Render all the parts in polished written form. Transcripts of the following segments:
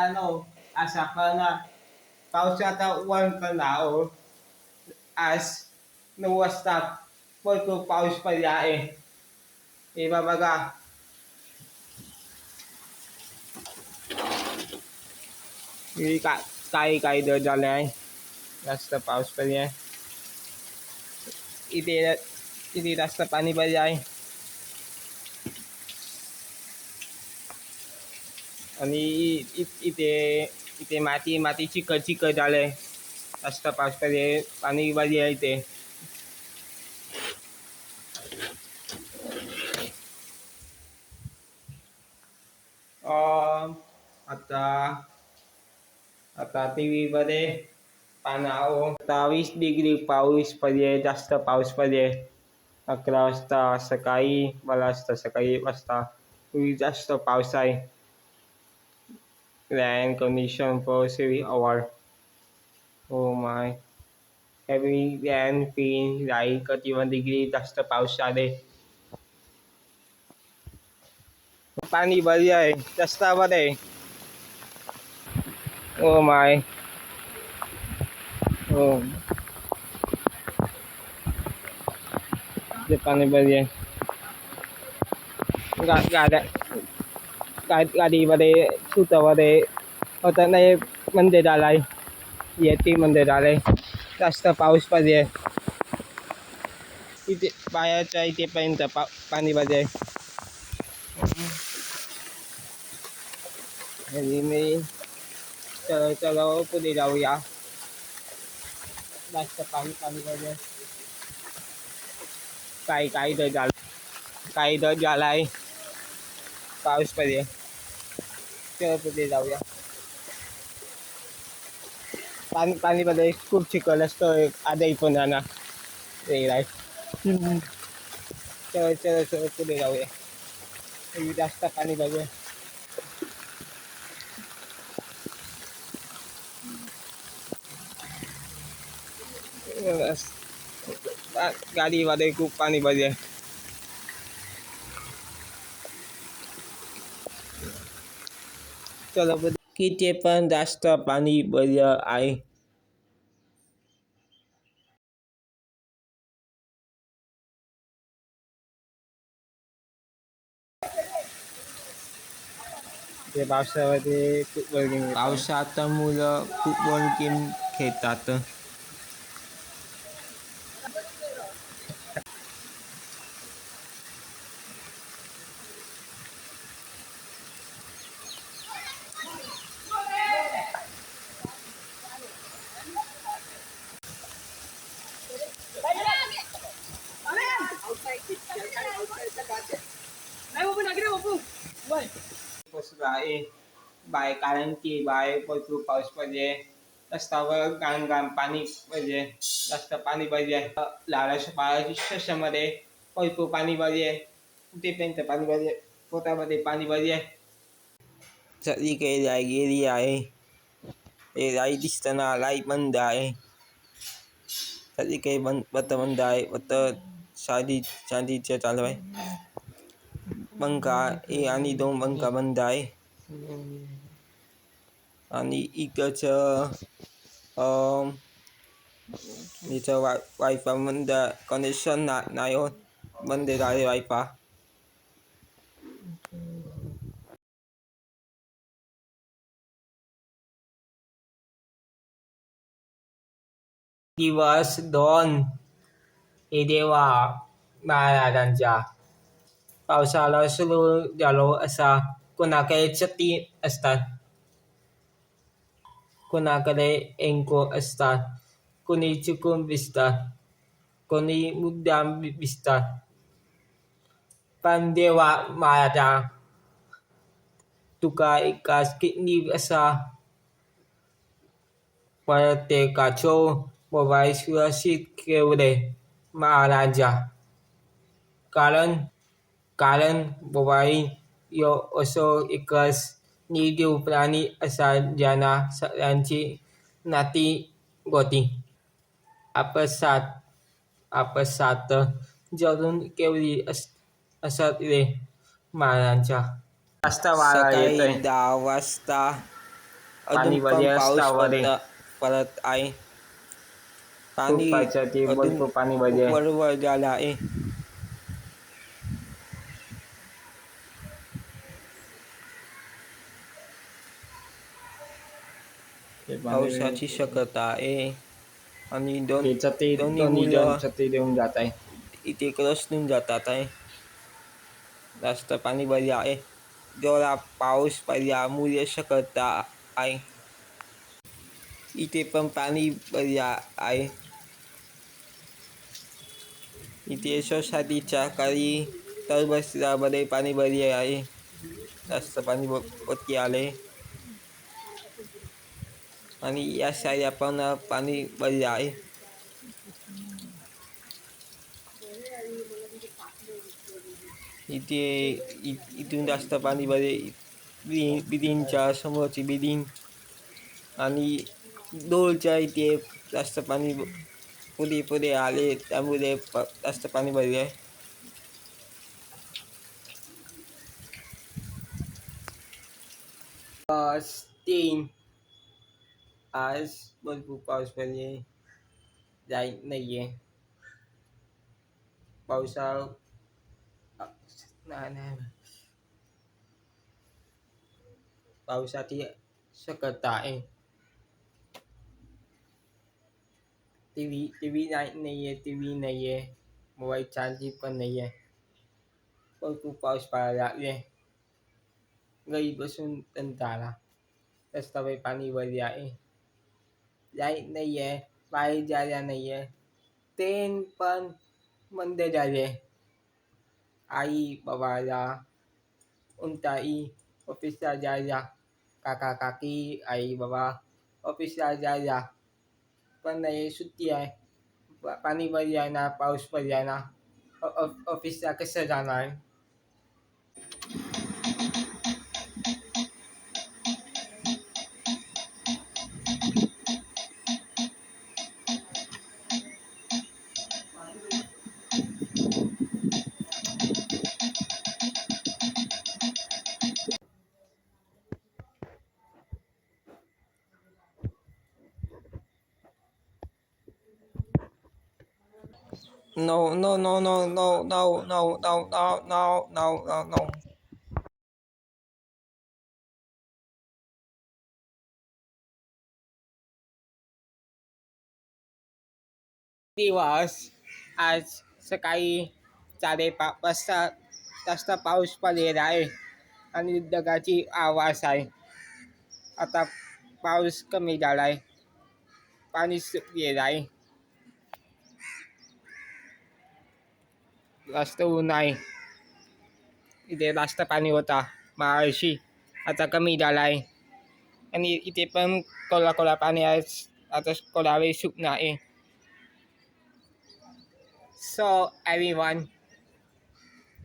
मित्रांनो, आज आपण पावसाचा वन करणार आहोत. आज 9 वाजता भरपूर पाऊस पडला आहे. हे बघा, काही काही दर झाले आहे. जास्त पाऊस पडले आहे. इथे जास्त पाणी पडले आहे. आणि इथे इथे माती चिकट झाले. जास्त पाऊस पडले, पाणी भरले आहे इथे. आता आता टीव्ही मध्ये पाहणार. आता 20 डिग्री पाऊस पडले, जास्त पाऊस पडले. 11 वाजता सकाळी, 12 वाजता सकाळी, 1 वाजता जास्त पाऊस आहे. Land condition for 3 hours. Oh my. Heavy rain feel like 31 degree, जास्त पाऊस आहे. पाणी भरले आहे, रस्त्यावर आहे. Oh my. Oh. ते पाणी भरले. गाडीमध्ये सुतामध्ये होता नाही मंदिर आलाय. येते मंदिर आलाय. जास्त पाऊस पडले. इथे बाहेरच्या इथेपर्यंत पाणी भरले. मी चलो पुढे जाऊया. जास्त पाणी भरले. काही दर झालाय. पाऊस पडले. चलो पुढे जाऊया. पाणी मध्ये खूप चिखल असतो. आधी पण जाणार वेगळा. चलो पुढे जाऊया. जास्त पाणी भरले. गाडीमध्ये खूप पाणी भरले. चलो किती पण जास्त पाणी भरलं आहे. ते पावसामध्ये पावसात मुलं फुटबॉल गेम खेळतात. बाय कारण की बाय भरपूर पाऊस पडले. रस्त्यावर घाण पाणी पडले. जास्त पाणी भरले. लालाच्या स्टेशनमध्ये भरपूर पाणी भरले. कुठेपर्यंत पाणी भरले. पोटामध्ये पाणी भरले. सगळीकडे लाईट गेली आहे. हे लाईट दिसताना लाईट बंद आहे. सगळीकडे बंद आहे. चांदीचे चालू आहे. पंखा आणि 2 पंखा बंद आहे. आणि इकडच इथं वायफाय बंद, कनेक्शन नाही होत. बंद झाले वायफाय. दिवस 2 हे देवा महाराजांच्या. पावसाला सुरू झालो असा कोणाकडे छत्री असतात, कोणाकडे रेनकोट असतात, कोणी चुकून भिजतात, कोणी मुद्दाम भिजतात. पण देवा महाराजा तुका एकाच किडनी असा प्रत्येकाचो मोबाईल सुरक्षित ठेवले महाराजा. कारण मोबाईल यो असो एकच निर्जीव प्राणी असा ज्यांना सगळ्यांची नाती होती. आपसात जळून केवली असत रे महाराजा. सकाळी 10 वाजता पाणी अजून पण बजे पाऊस रस्त्यावर आहे. पडत आहे. खूप पाणी पावसाची अजून भरपूर पाणी बजे. वर झालं आहे. ते पाणी पावसाची शक्यता आहे आणि त्याचं ते दोन्ही दोन्ही जण मुलं छत्री देऊन जात आहे. इथे क्रसून जातात आहे. जास्त पाणी भरले आहे. जोरात पाऊस पडल्यामुळे शक्यता आहे. इथे पण पाणी भरले आहे. इथे सोसायटीच्या काही तरबसमध्ये पाणी भरले आहे. जास्त पाणी वरती आले आणि या साईडला पण पाणी भरले आहे. इथे इथून जास्त पाणी भरले. बिल्डिंगच्या समोरची बिल्डिंग आणि डोलच्या इथे जास्त पाणी पुढे आले, त्यामुळे जास्त पाणी भरले आहे. तीन आज भरपूर पाऊस पडले जात नाहीये. पावसाची शक्यता आहे. टीव्ही नाहीये, टीव्ही नाहीये, मोबाईल चार्जिंग पण नाहीये. भरपूर पाऊस पडायला लागले. घरी बसून कंटाळा आला. रस्त्यावर पाणी भरले आहे. लाईट नाहीये, बाहेर जायला नाहीये. ट्रेन पण बंद झाले. आई बाबाला उंटाई ऑफिसला जायला, काका काकी आई बाबा ऑफिसला जायला पण नाही, सुट्टी आहे. पाणी भरले आहे ना, पाऊस पडले आहे ना, ऑफिसला कसं जाणार. No, no, no, no, no, no, no, no, no, no, no, no, no. दिवस आज सकाळी 5:30 वाजता जास्त पाऊस पडलेला आहे आणि ढगाची आवाज आहे. आता पाऊस कमी झाला आहे. पाणी सुटलेलं आहे. जास्त ऊन आहे. इथे जास्त पाणी होता माळशी, आता कमी झाला आहे. आणि इथे पण कोला पाणी आहे. आता कोला वेळ सुकणार आहे. So everyone,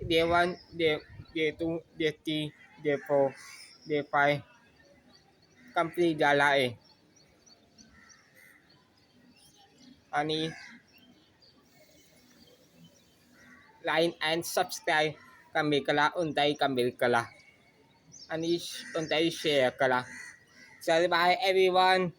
day 1, day 2, day 3, day 4, day 5 complete झाला आहे. आणि like and subscribe kami kala untay kami kala. आणि कोणताही शेअर करा. चल बाय एव्हरीवन.